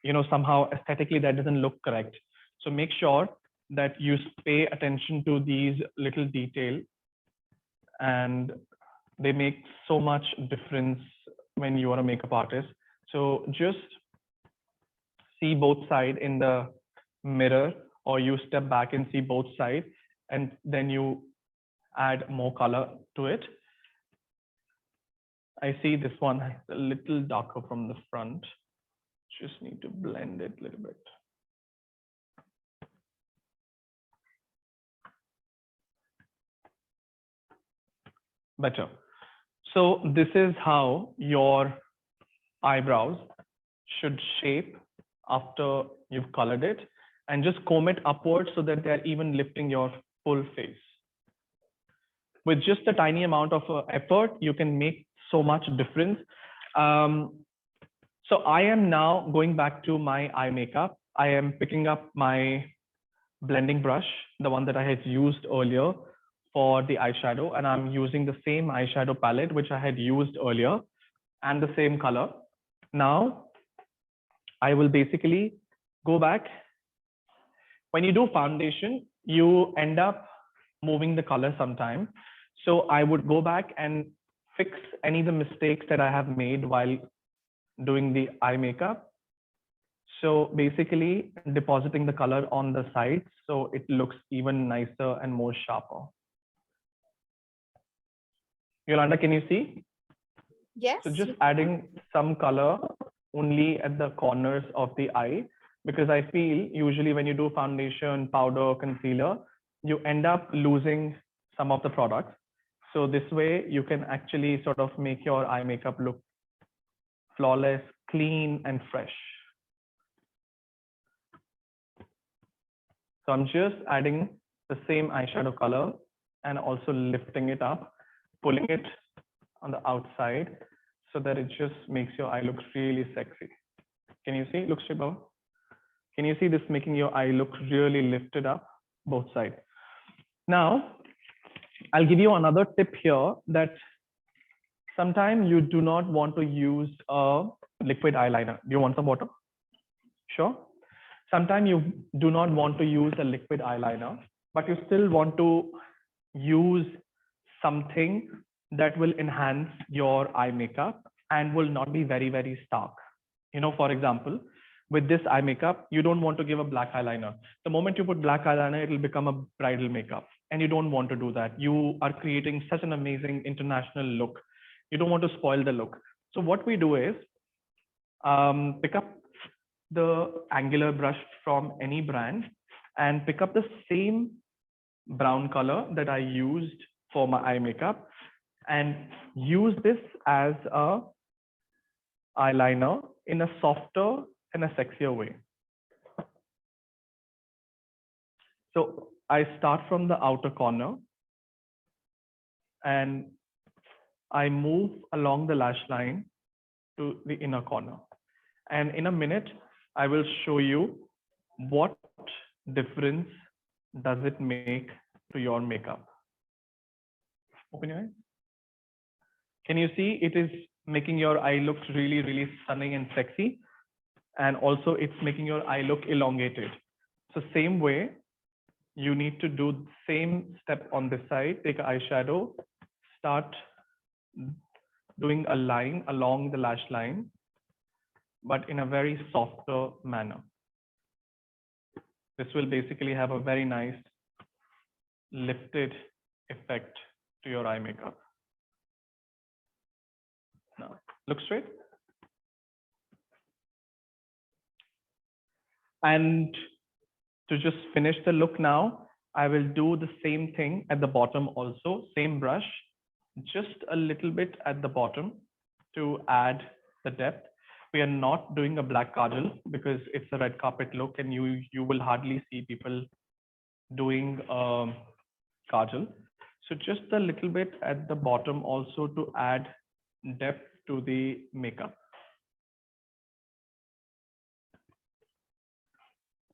you know, somehow aesthetically that doesn't look correct. So make sure that you pay attention to these little detail, and they make so much difference when you are a makeup artist. So just see both sides in the mirror, or you step back and see both sides, and then you add more color to it. I see this one is a little darker from the front. Just need to blend it a little bit. Better. So this is how your eyebrows should shape after you've colored it, and just comb it upwards so that they're even lifting your full face. With just a tiny amount of effort, you can make so much difference. So I am now going back to my eye makeup. I am picking up my blending brush, the one that I had used earlier for the eyeshadow, and I'm using the same eyeshadow palette which I had used earlier and the same color. Now I will basically go back. When you do foundation, you end up moving the color sometime. So I would go back and fix any of the mistakes that I have made while doing the eye makeup. So basically depositing the color on the sides so it looks even nicer and more sharper. Yolanda, can you see? Yes. So just adding some color only at the corners of the eye, because I feel usually when you do foundation, powder, concealer, you end up losing some of the products. So this way you can actually sort of make your eye makeup look flawless, clean, and fresh. So I'm just adding the same eyeshadow color and also lifting it up, pulling it on the outside so that it just makes your eye look really sexy. Can you see? Look straight above. Can you see this making your eye look really lifted up, both sides? Now, I'll give you another tip here, that sometimes you do not want to use a liquid eyeliner. Do you want some water? Sure. Sometimes you do not want to use a liquid eyeliner, but you still want to use something that will enhance your eye makeup and will not be very, very stark. You know, for example, with this eye makeup, you don't want to give a black eyeliner. The moment you put black eyeliner, it will become a bridal makeup, and you don't want to do that. You are creating such an amazing international look. You don't want to spoil the look. So what we do is pick up the angular brush from any brand and pick up the same brown color that I used for my eye makeup and use this as a eyeliner in a softer and a sexier way. So I start from the outer corner and I move along the lash line to the inner corner. And in a minute, I will show you what difference does it make to your makeup. Open your eyes. Can you see it is making your eye look really, really stunning and sexy? And also it's making your eye look elongated. So same way, you need to do the same step on this side. Take an eyeshadow, start doing a line along the lash line, but in a very softer manner. This will basically have a very nice lifted effect to your eye makeup. Now, look straight. And to just finish the look now, I will do the same thing at the bottom also, same brush, just a little bit at the bottom to add the depth. We are not doing a black kajal because it's a red carpet look, and you will hardly see people doing kajal. So just a little bit at the bottom also to add depth to the makeup.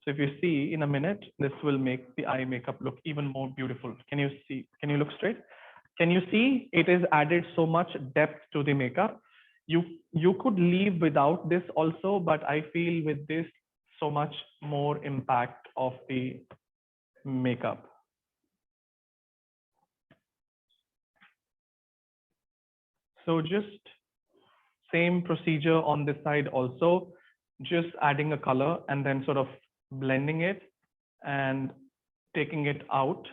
So if you see in a minute, this will make the eye makeup look even more beautiful. Can you see? Can you look straight? Can you see it is added so much depth to the makeup? You could leave without this also, but I feel with this so much more impact of the makeup. So just same procedure on this side also, just adding a color and then sort of blending it and taking it out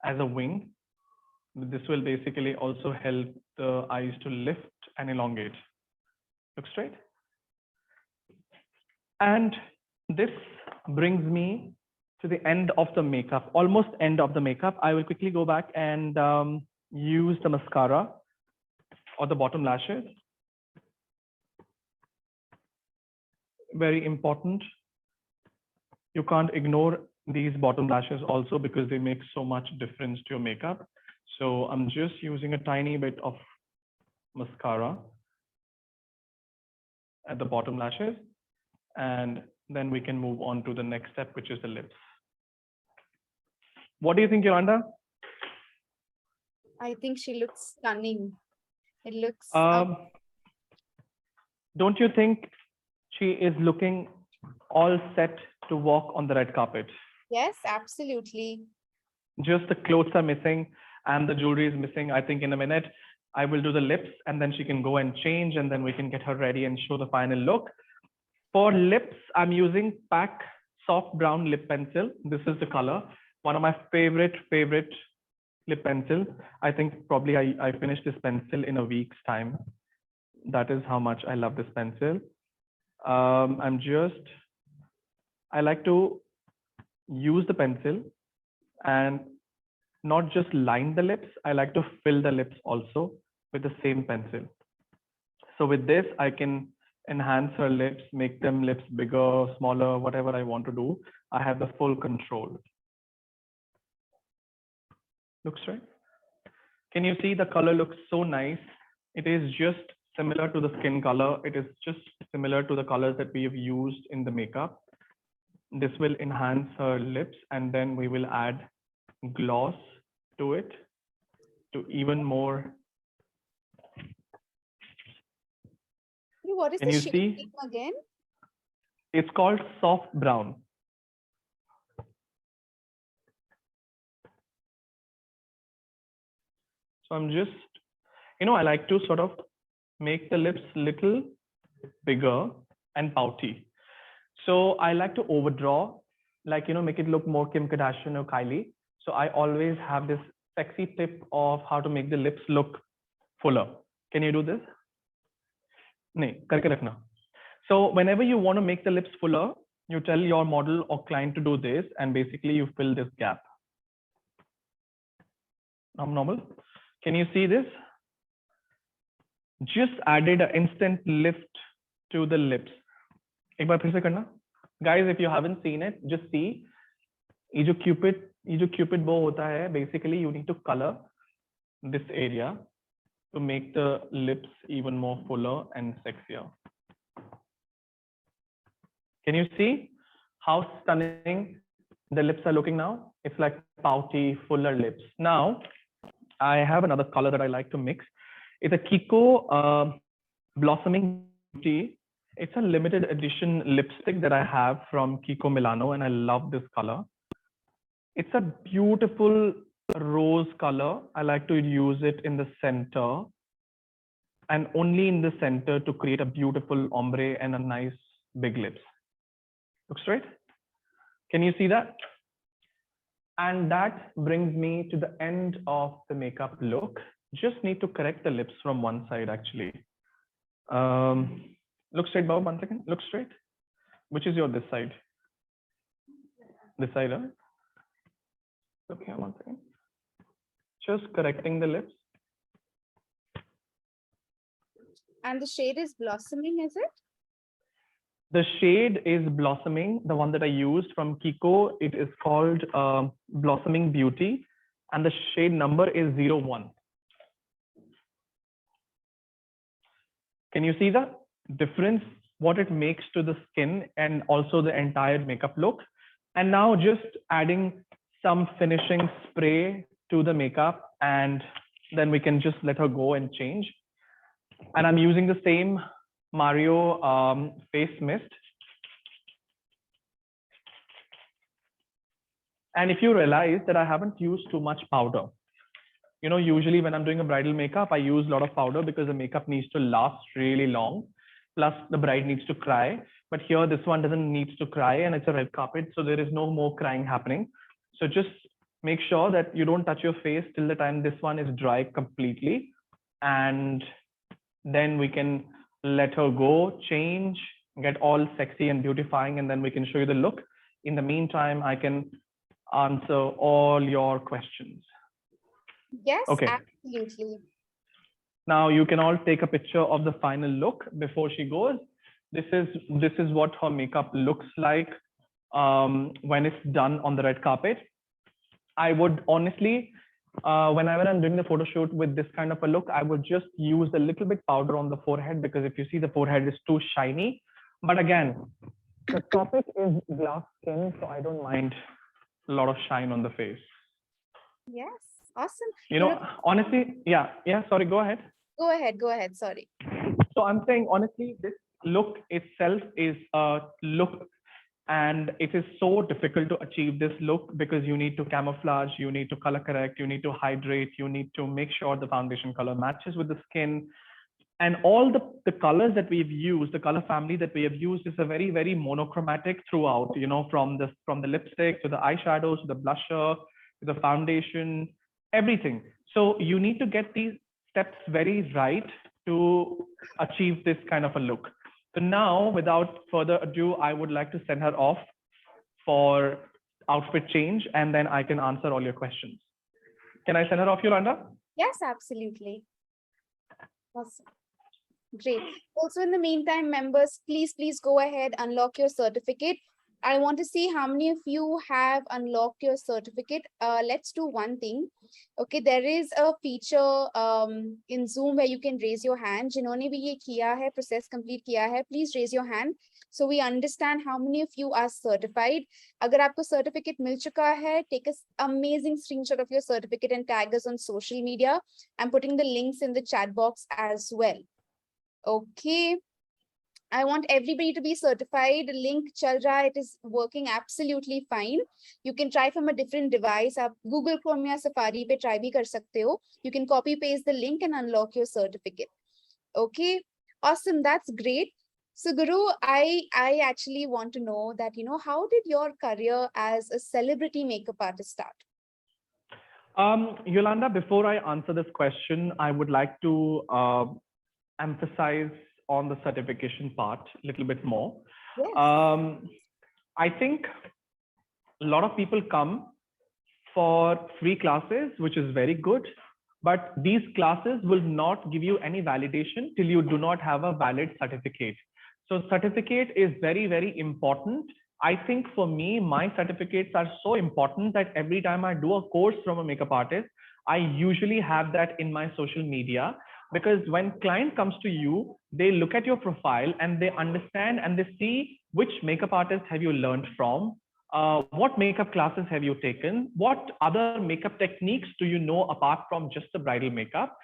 as a wing. This will basically also help the eyes to lift and elongate. Look straight. And this brings me to the end of the makeup, almost end of the makeup. I will quickly go back and use the mascara or the bottom lashes. Very important. You can't ignore these bottom lashes also because they make so much difference to your makeup. So I'm just using a tiny bit of mascara at the bottom lashes, and then we can move on to the next step, which is the lips. What do you think, Yolanda? I think she looks stunning. It looks. Don't you think she is looking all set to walk on the red carpet? Yes, absolutely. Just the clothes are missing and the jewelry is missing. I think in a minute I will do the lips and then she can go and change and then we can get her ready and show the final look. For lips, I'm using PAC soft brown lip pencil. This is the color. One of my favorite lip pencils. I think probably I finished this pencil in a week's time. That is how much I love this pencil. I like to use the pencil and not just line the lips. I like to fill the lips also with the same pencil. So with this, I can enhance her lips, make them lips bigger, smaller, whatever I want to do. I have the full control. Looks right. Can you see the color looks so nice? It is just similar to the skin color. It is just similar to the colors that we have used in the makeup. This will enhance her lips and then we will add gloss to it to even more. What is Can the you shade see? name again? It's called soft brown. So I'm just, I like to sort of make the lips little bigger and pouty. So I like to overdraw, like, make it look more Kim Kardashian or Kylie. So I always have this sexy tip of how to make the lips look fuller. Can you do this? Nahin, karke rakhna. So whenever you want to make the lips fuller, you tell your model or client to do this, and basically you fill this gap. Normal. Can you see this? Just added an instant lift to the lips. एक बार फिर से करना. Guys, if you haven't seen it, just see. ये जो cupid bow होता है, basically you need to color this area to make the lips even more fuller and sexier. Can you see how stunning the lips are looking now? It's like pouty, fuller lips. Now, I have another color that I like to mix. It's a Kiko Blossoming Beauty. It's a limited edition lipstick that I have from Kiko Milano, and I love this color. It's a beautiful rose color. I like to use it in the center and only in the center to create a beautiful ombre and a nice big lips. Looks right? Can you see that? And that brings me to the end of the makeup look. Just need to correct the lips from one side actually. Look straight, Bob, 1 second. Look straight. Which is your this side? This side, huh? Look here, 1 second. Just correcting the lips. And the shade is blossoming, is it? The shade is Blossoming, the one that I used from Kiko. It is called Blossoming Beauty, and the shade number is 01. Can you see the difference, what it makes to the skin and also the entire makeup look? And now just adding some finishing spray to the makeup, and then we can just let her go and change. And I'm using the same Mario face mist. And if you realize that I haven't used too much powder, usually when I'm doing a bridal makeup, I use a lot of powder because the makeup needs to last really long. Plus the bride needs to cry. But here, this one doesn't need to cry, and it's a red carpet, so there is no more crying happening. So just make sure that you don't touch your face till the time this one is dry completely. And then we can let her go, change, get all sexy and beautifying, and then we can show you the look. In the meantime, I can answer all your questions. Yes, Okay. absolutely. Now you can all take a picture of the final look before she goes. This is what her makeup looks like when it's done on the red carpet. I would honestly, whenever I'm doing the photo shoot with this kind of a look, I would just use a little bit powder on the forehead, because if you see, the forehead is too shiny. But again, the topic is glass skin, so I don't mind a lot of shine on the face. Yes, awesome. Honestly, yeah, sorry, go ahead. Go ahead, sorry. So I'm saying, honestly, this look itself is a look, and it is so difficult to achieve this look because you need to camouflage, you need to color correct, you need to hydrate, you need to make sure the foundation color matches with the skin. And all the colors that we've used, the color family that we have used, is a very, very monochromatic throughout, from the lipstick to the eyeshadows to the blusher to the foundation, everything. So you need to get these steps very right to achieve this kind of a look. So now, without further ado, I would like to send her off for outfit change, and then I can answer all your questions. Can I send her off, Yolanda? Yes, absolutely. Awesome. Great. Also, in the meantime, members, please go ahead, unlock your certificate. I want to see how many of you have unlocked your certificate. Let's do one thing. Okay, there is a feature in Zoom where you can raise your hand. जिन्होंने भी ये किया है, process complete किया है, please raise your hand so we understand how many of you are certified. अगर आपको certificate मिल चुका है, take an amazing screenshot of your certificate and tag us on social media. I'm putting the links in the chat box as well. Okay. I want everybody to be certified. Link chal raha, it is working absolutely fine. You can try from a different device. आप Google Chrome या Safari पे try भी कर सकते हो. You can copy paste the link and unlock your certificate. Okay, awesome. That's great. So Guru, I actually want to know that, how did your career as a celebrity makeup artist start? Yolanda, before I answer this question, I would like to emphasize on the certification part a little bit more. Yes. I think a lot of people come for free classes, which is very good, but these classes will not give you any validation till you do not have a valid certificate. So certificate is very, very important. I think for me, my certificates are so important that every time I do a course from a makeup artist, I usually have that in my social media. Because when client comes to you, they look at your profile and they understand and they see which makeup artist have you learned from, what makeup classes have you taken, what other makeup techniques do you know apart from just the bridal makeup.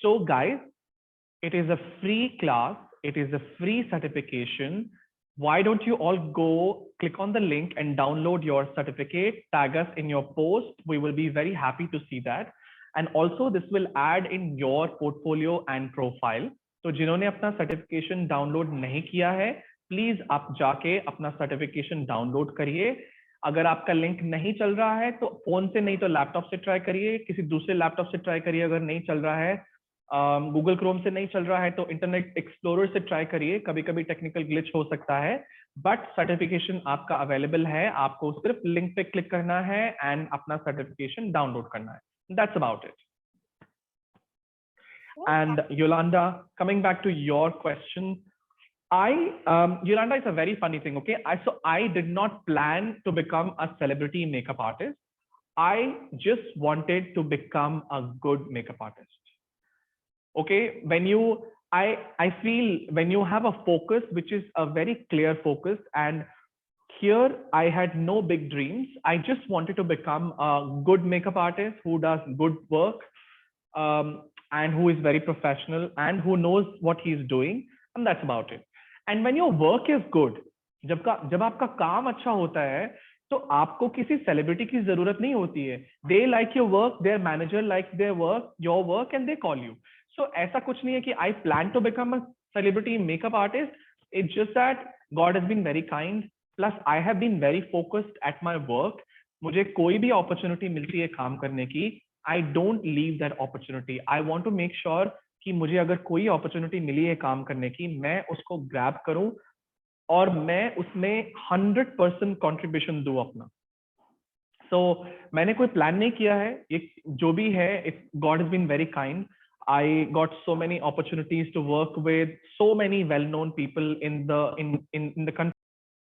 So guys, it is a free class, it is a free certification. Why don't you all go click on the link and download your certificate, tag us in your post. We will be very happy to see that. And also this will add in your portfolio and profile. So जिन्होंने अपना certification download नहीं किया है, please आप जाके अपना certification download करिए. अगर आपका लिंक नहीं चल रहा है तो फोन से नहीं तो लैपटॉप से ट्राई करिए, किसी दूसरे लैपटॉप से ट्राई करिए. अगर नहीं चल रहा है, गूगल क्रोम से नहीं चल रहा है तो इंटरनेट एक्सप्लोरर से ट्राई करिए. कभी कभी टेक्निकल ग्लिच हो सकता है, बट सर्टिफिकेशन आपका अवेलेबल है. आपको सिर्फ लिंक पे क्लिक करना है एंड अपना सर्टिफिकेशन डाउनलोड करना है. That's about it. And Yolanda, coming back to your question, Yolanda, it's a very funny thing. Okay, so I did not plan to become a celebrity makeup artist. I just wanted to become a good makeup artist. Okay, I feel when you have a focus, which is a very clear focus, and here I had no big dreams. I just wanted to become a good makeup artist who does good work, and who is very professional and who knows what he's doing, and that's about it. And when your work is good, जब आपका काम अच्छा होता है, तो आपको किसी celebrity की जरूरत नहीं होती है. They like your work, their manager likes their work, your work, and they call you. So ऐसा कुछ नहीं है कि I plan to become a celebrity makeup artist. It's just that God has been very kind. Plus I have been very focused at my work. मुझे कोई भी opportunity मिलती है काम करने की, I don't leave that opportunity. I want to make sure कि मुझे अगर कोई अपॉर्चुनिटी मिली है काम करने की, मैं उसको ग्रैब करूं और मैं उसमें 100% कंट्रीब्यूशन दूं अपना. So मैंने कोई प्लान नहीं किया है. ये जो भी है, God has been very kind. I got so many opportunities to work with so many well-known people in the country.